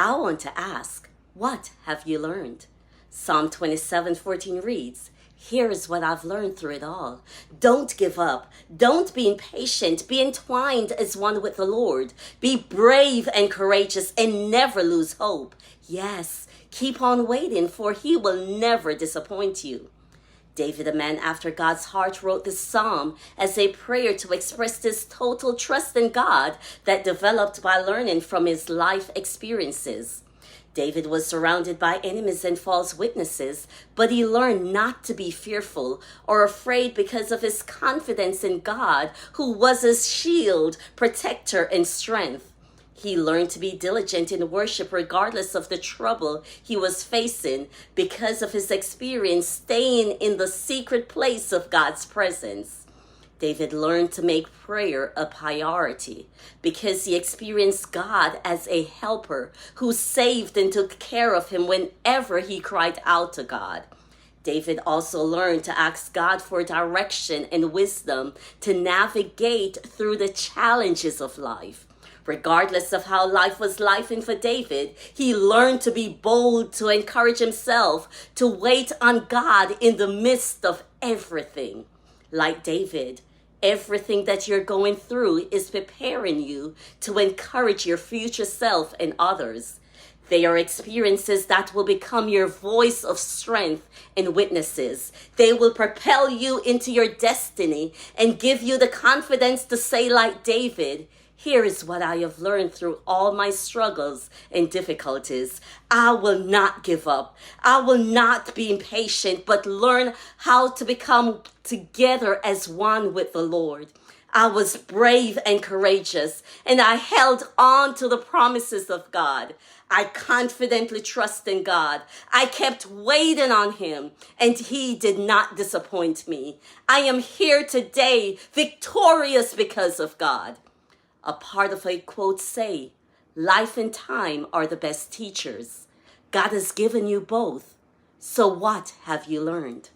I want to ask, what have you learned? Psalm 27:14 reads, here is what I've learned through it all. Don't give up. Don't be impatient. Be entwined as one with the Lord. Be brave and courageous and never lose hope. Yes, keep on waiting, for he will never disappoint you. David, a man after God's heart, wrote this psalm as a prayer to express this total trust in God that developed by learning from his life experiences. David was surrounded by enemies and false witnesses, but he learned not to be fearful or afraid because of his confidence in God, who was his shield, protector, and strength. He learned to be diligent in worship regardless of the trouble he was facing because of his experience staying in the secret place of God's presence. David learned to make prayer a priority because he experienced God as a helper who saved and took care of him whenever he cried out to God. David also learned to ask God for direction and wisdom to navigate through the challenges of life. Regardless of how life was lifing for David, he learned to be bold, to encourage himself, to wait on God in the midst of everything. Like David, everything that you're going through is preparing you to encourage your future self and others. They are experiences that will become your voice of strength and witnesses. They will propel you into your destiny and give you the confidence to say, like David, here is what I have learned through all my struggles and difficulties. I will not give up. I will not be impatient, but learn how to become together as one with the Lord. I was brave and courageous, and I held on to the promises of God. I confidently trust in God. I kept waiting on him, and he did not disappoint me. I am here today, victorious because of God. A part of a quote say, life and time are the best teachers. God has given you both. So what have you learned?